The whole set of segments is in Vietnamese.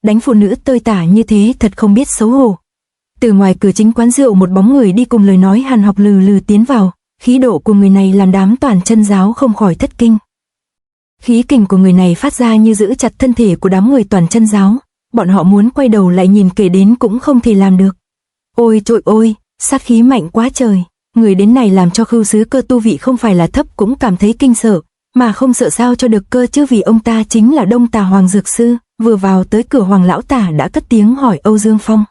đánh phụ nữ tơi tả như thế thật không biết xấu hổ. Từ ngoài cửa chính quán rượu một bóng người đi cùng lời nói hàn học lừ lừ tiến vào, khí độ của người này làm đám toàn chân giáo không khỏi thất kinh. Khí kình của người này phát ra như giữ chặt thân thể của đám người toàn chân giáo, bọn họ muốn quay đầu lại nhìn kể đến cũng không thể làm được. Ôi trội ôi, sát khí mạnh quá trời, người đến này làm cho Khưu Sứ Cơ tu vị không phải là thấp cũng cảm thấy kinh sợ, mà không sợ sao cho được cơ chứ, vì ông ta chính là Đông Tà Hoàng Dược Sư. Vừa vào tới cửa, Hoàng lão tả đã cất tiếng hỏi Âu Dương Phong.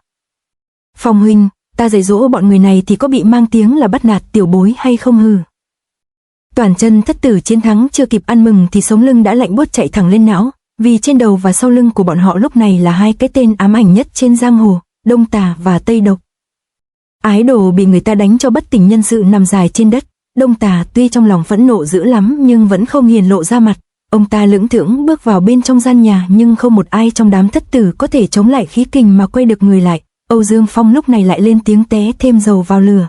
Phong huynh, ta dạy dỗ bọn người này thì có bị mang tiếng là bắt nạt tiểu bối hay không hừ? Toàn chân thất tử chiến thắng chưa kịp ăn mừng thì sống lưng đã lạnh buốt chạy thẳng lên não, vì trên đầu và sau lưng của bọn họ lúc này là hai cái tên ám ảnh nhất trên giang hồ, Đông Tà và Tây Độc. Ái đồ bị người ta đánh cho bất tỉnh nhân sự nằm dài trên đất. Đông Tà tuy trong lòng phẫn nộ dữ lắm nhưng vẫn không hiển lộ ra mặt. Ông ta lững thững bước vào bên trong gian nhà, nhưng không một ai trong đám thất tử có thể chống lại khí kình mà quay được người lại. Âu Dương Phong lúc này lại lên tiếng té thêm dầu vào lửa.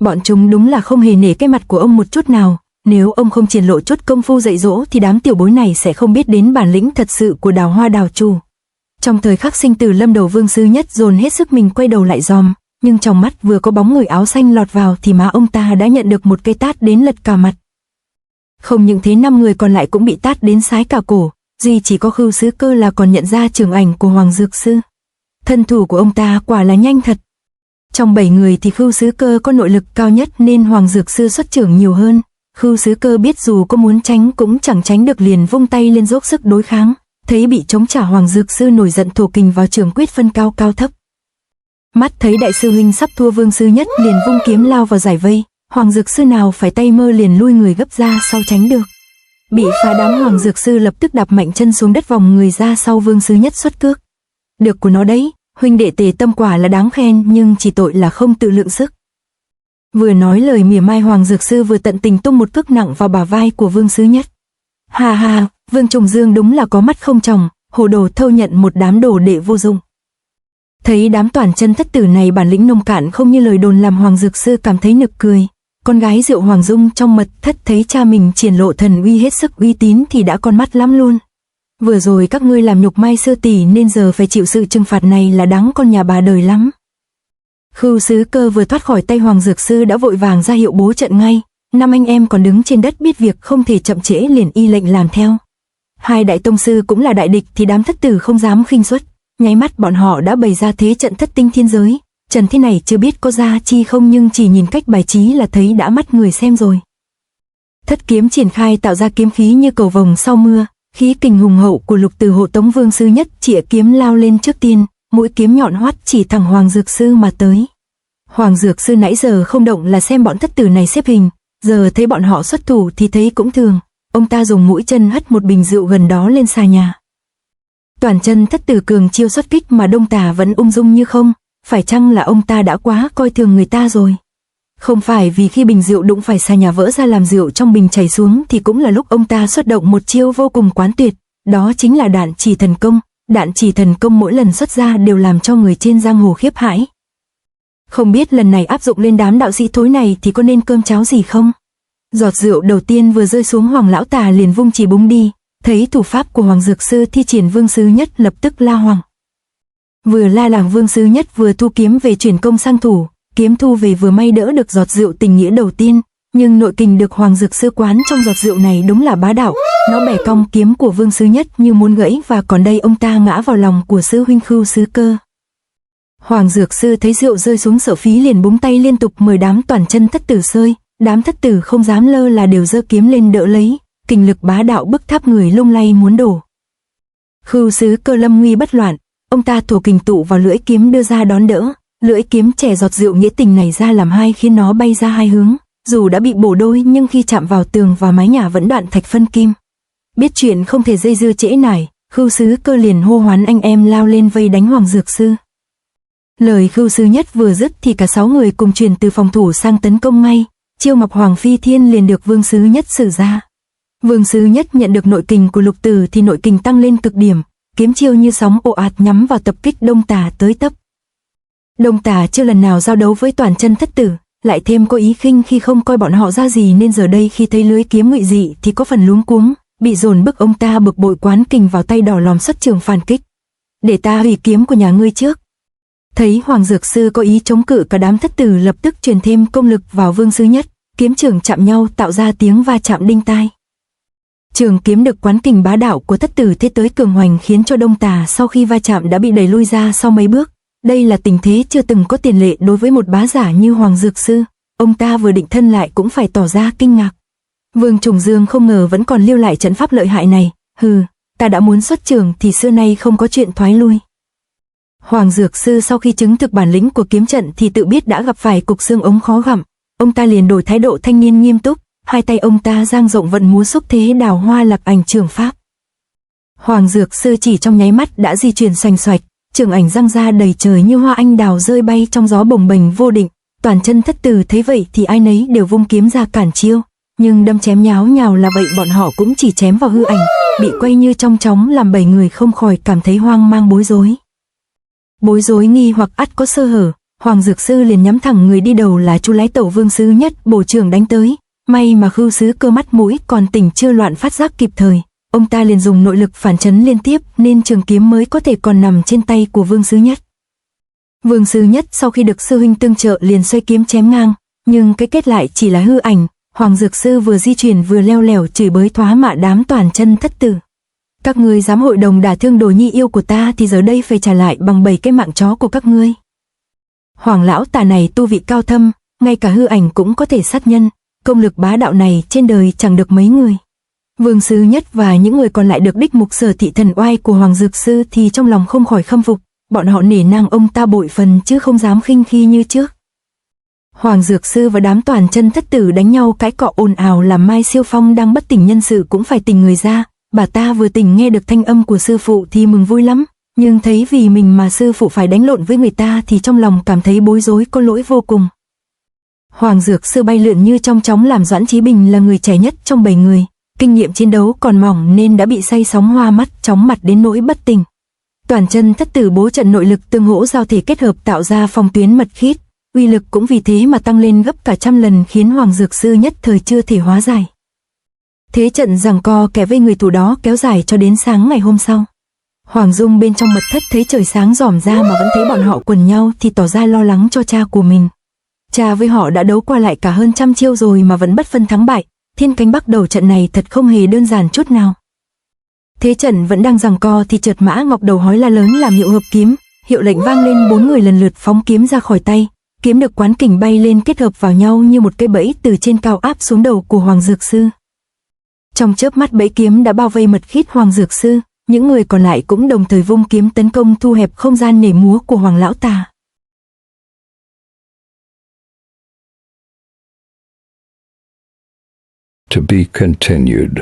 Bọn chúng đúng là không hề nể cái mặt của ông một chút nào. Nếu ông không triển lộ chút công phu dạy dỗ thì đám tiểu bối này sẽ không biết đến bản lĩnh thật sự của Đào Hoa đào chủ. Trong thời khắc sinh tử lâm đầu, Vương Sư Nhất dồn hết sức mình quay đầu lại dòm, nhưng trong mắt vừa có bóng người áo xanh lọt vào thì má ông ta đã nhận được một cái tát đến lật cả mặt. Không những thế, 5 người còn lại cũng bị tát đến sái cả cổ, duy chỉ có Khưu Sứ Cơ là còn nhận ra trường ảnh của Hoàng Dược Sư. Thân thủ của ông ta quả là nhanh thật. Trong 7 người thì Khưu Sứ Cơ có nội lực cao nhất nên Hoàng Dược Sư xuất trưởng nhiều hơn. Khưu Sứ Cơ biết dù có muốn tránh cũng chẳng tránh được, liền vung tay lên dốc sức đối kháng. Thấy bị chống trả, Hoàng Dược Sư nổi giận thổ kình vào trường quyết phân cao cao thấp. Mắt thấy đại sư huynh sắp thua, Vương Sư Nhất liền vung kiếm lao vào giải vây. Hoàng Dược Sư nào phải tay mơ liền lui người gấp ra sau tránh được. Bị phá đám, Hoàng Dược Sư lập tức đạp mạnh chân xuống đất vòng người ra sau Vương Sư Nhất xuất cước. Được của nó đấy, huynh đệ tề tâm quả là đáng khen, nhưng chỉ tội là không tự lượng sức. Vừa nói lời mỉa mai, Hoàng Dược Sư vừa tận tình tung một cước nặng vào bả vai của Vương Sư Nhất. Hà hà, Vương Trùng Dương đúng là có mắt không tròng, hồ đồ thâu nhận một đám đồ đệ vô dụng. Thấy đám toàn chân thất tử này bản lĩnh nông cạn không như lời đồn, làm Hoàng Dược Sư cảm thấy nực cười. Con gái Diệu Hoàng Dung trong mật thất thấy cha mình triển lộ thần uy hết sức uy tín thì đã con mắt lắm luôn. Vừa rồi các ngươi làm nhục Mai sư tỷ nên giờ phải chịu sự trừng phạt này là đáng con nhà bà đời lắm. Khưu Sứ Cơ vừa thoát khỏi tay Hoàng Dược Sư đã vội vàng ra hiệu bố trận ngay. 5 anh em còn đứng trên đất biết việc không thể chậm trễ liền y lệnh làm theo. 2 đại tông sư cũng là đại địch thì đám thất tử không dám khinh suất. Nháy mắt bọn họ đã bày ra thế trận thất tinh thiên giới. Trần thế này chưa biết có ra chi không, nhưng chỉ nhìn cách bài trí là thấy đã mắt người xem rồi. Thất kiếm triển khai tạo ra kiếm khí như cầu vồng sau mưa. Khí kình hùng hậu của Lục Từ hộ tống Vương Sư Nhất chĩa kiếm lao lên trước tiên, mũi kiếm nhọn hoắt chỉ thẳng Hoàng Dược Sư mà tới. Hoàng Dược Sư nãy giờ không động là xem bọn thất tử này xếp hình, giờ thấy bọn họ xuất thủ thì thấy cũng thường. Ông ta dùng mũi chân hất một bình rượu gần đó lên xà nhà. Toàn chân thất tử cường chiêu xuất kích mà Đông Tà vẫn ung dung như không, phải chăng là ông ta đã quá coi thường người ta rồi? Không phải vì khi bình rượu đụng phải xà nhà vỡ ra làm rượu trong bình chảy xuống thì cũng là lúc ông ta xuất động một chiêu vô cùng quán tuyệt, đó chính là đạn chỉ thần công. Đạn chỉ thần công mỗi lần xuất ra đều làm cho người trên giang hồ khiếp hãi. Không biết lần này áp dụng lên đám đạo sĩ thối này thì có nên cơm cháo gì không? Giọt rượu đầu tiên vừa rơi xuống, Hoàng lão tà liền vung chỉ búng đi, thấy thủ pháp của Hoàng Dược Sư thi triển, Vương Sư Nhất lập tức la hoảng. Vừa la làng, Vương Sư Nhất vừa thu kiếm về chuyển công sang thủ, kiếm thu về vừa may đỡ được giọt rượu tình nghĩa đầu tiên, nhưng nội kình được Hoàng Dược Sư quán trong giọt rượu này đúng là bá đạo, nó bẻ cong kiếm của Vương Sư Nhất như muốn gãy, và còn đây ông ta ngã vào lòng của sư huynh Khưu Sứ Cơ. Hoàng Dược Sư thấy rượu rơi xuống sợ phí liền búng tay liên tục mời đám toàn chân thất tử sơi, đám thất tử không dám lơ là đều giơ kiếm lên đỡ lấy, kình lực bá đạo bức tháp người lung lay muốn đổ. Khưu Sứ Cơ lâm nguy bất loạn, ông ta thổ kình tụ vào lưỡi kiếm đưa ra đón đỡ, lưỡi kiếm chẻ giọt rượu nghĩa tình này ra làm hai khiến nó bay ra hai hướng, dù đã bị bổ đôi nhưng khi chạm vào tường và mái nhà vẫn đoạn thạch phân kim. Biết chuyện không thể dây dưa trễ nải, Khưu Sứ Cơ liền hô hoán anh em lao lên vây đánh Hoàng Dược Sư. Lời Khưu Sứ Nhất vừa dứt thì cả 6 người cùng chuyển từ phòng thủ sang tấn công ngay, chiêu Mộc Hoàng Phi Thiên liền được Vương Sứ Nhất sử ra. Vương Sứ Nhất nhận được nội kình của Lục Tử thì nội kình tăng lên cực điểm, kiếm chiêu như sóng ồ ạt nhắm vào tập kích Đông Tà tới tấp. Đông Tà chưa lần nào giao đấu với toàn chân thất tử, lại thêm có ý khinh khi không coi bọn họ ra gì nên giờ đây khi thấy lưới kiếm ngụy dị thì có phần luống cuống, bị dồn bức ông ta bực bội quán kình vào tay đỏ lòm xuất trường phản kích. để ta hủy kiếm của nhà ngươi trước. Thấy Hoàng Dược Sư có ý chống cự, cả đám thất tử lập tức truyền thêm công lực vào Vương Sư Nhất, kiếm trường chạm nhau tạo ra tiếng va chạm đinh tai. Trường kiếm được quán kình bá đạo của thất tử thế tới cường hoành khiến cho Đông Tà sau khi va chạm đã bị đẩy lui ra sau mấy bước. Đây là tình thế chưa từng có tiền lệ đối với một bá giả như Hoàng Dược Sư. Ông ta vừa định thân lại cũng phải tỏ ra kinh ngạc. Vương Trùng Dương không ngờ vẫn còn lưu lại trận pháp lợi hại này. Hừ, ta đã muốn xuất trường thì xưa nay không có chuyện thoái lui. Hoàng Dược Sư sau khi chứng thực bản lĩnh của kiếm trận thì tự biết đã gặp phải cục xương ống khó gặm. Ông ta liền đổi thái độ thanh niên nghiêm túc, hai tay ông ta dang rộng vận múa xúc thế đào hoa lạc ảnh trường pháp. Hoàng Dược Sư chỉ trong nháy mắt đã di chuyển xoành xoạch, trường ảnh răng ra đầy trời như hoa anh đào rơi bay trong gió bồng bềnh vô định. Toàn chân thất tử thấy vậy thì ai nấy đều vung kiếm ra cản chiêu, nhưng đâm chém nháo nhào là vậy bọn họ cũng chỉ chém vào hư ảnh, bị quay như trong chóng làm 7 người không khỏi cảm thấy hoang mang bối rối. Bối rối nghi hoặc ắt có sơ hở, Hoàng Dược Sư liền nhắm thẳng người đi đầu là Chu Lái Tẩu Vương Sư Nhất bổ trường đánh tới. May mà Khưu Sứ Cơ mắt mũi còn tỉnh chưa loạn phát giác kịp thời, ông ta liền dùng nội lực phản chấn liên tiếp nên trường kiếm mới có thể còn nằm trên tay của Vương Sư Nhất. Vương Sư Nhất sau khi được sư huynh tương trợ liền xoay kiếm chém ngang, nhưng cái kết lại chỉ là hư ảnh. Hoàng Dược Sư vừa di chuyển vừa leo lẻo chửi bới thoá mạ đám toàn chân thất tử. Các ngươi dám hội đồng đả thương đồ nhi yêu của ta thì giờ đây phải trả lại bằng 7 cái mạng chó của các ngươi. Hoàng lão tà này tu vị cao thâm, ngay cả hư ảnh cũng có thể sát nhân, công lực bá đạo này trên đời chẳng được mấy người. Vương Sư Nhất và những người còn lại được đích mục sở thị thần oai của Hoàng Dược Sư thì trong lòng không khỏi khâm phục, bọn họ nể nang ông ta bội phần chứ không dám khinh khi như trước. Hoàng Dược Sư và đám toàn chân thất tử đánh nhau cãi cọ ồn ào làm Mai Siêu Phong đang bất tỉnh nhân sự cũng phải tỉnh người ra. Bà ta vừa tỉnh nghe được thanh âm của sư phụ thì mừng vui lắm, nhưng thấy vì mình mà sư phụ phải đánh lộn với người ta thì trong lòng cảm thấy bối rối có lỗi vô cùng. Hoàng Dược Sư bay lượn như trong chóng làm Doãn Chí Bình là người trẻ nhất trong 7 người, kinh nghiệm chiến đấu còn mỏng nên đã bị say sóng hoa mắt chóng mặt đến nỗi bất tỉnh. Toàn chân thất tử bố trận nội lực tương hỗ giao thể kết hợp tạo ra phong tuyến mật khít, uy lực cũng vì thế mà tăng lên gấp cả trăm lần khiến Hoàng Dược Sư nhất thời chưa thể hóa giải. Thế trận giằng co kẻ vây người tù đó kéo dài cho đến sáng ngày hôm sau. Hoàng Dung bên trong mật thất thấy trời sáng ròm ra mà vẫn thấy bọn họ quần nhau thì tỏ ra lo lắng cho cha của mình. Cha với họ đã đấu qua lại cả hơn 100 chiêu rồi mà vẫn bất phân thắng bại, Thiên Cánh Bắc đầu trận này thật không hề đơn giản chút nào. Thế trận vẫn đang giằng co thì chợt Mã Ngọc Đầu hói la lớn làm hiệu hợp kiếm, hiệu lệnh vang lên, 4 người lần lượt phóng kiếm ra khỏi tay, kiếm được quán kình bay lên kết hợp vào nhau như một cây bẫy từ trên cao áp xuống đầu của Hoàng Dược Sư. Trong chớp mắt bẫy kiếm đã bao vây mật khít Hoàng Dược Sư, những người còn lại cũng đồng thời vung kiếm tấn công thu hẹp không gian nhảy múa của Hoàng lão tà. To be continued.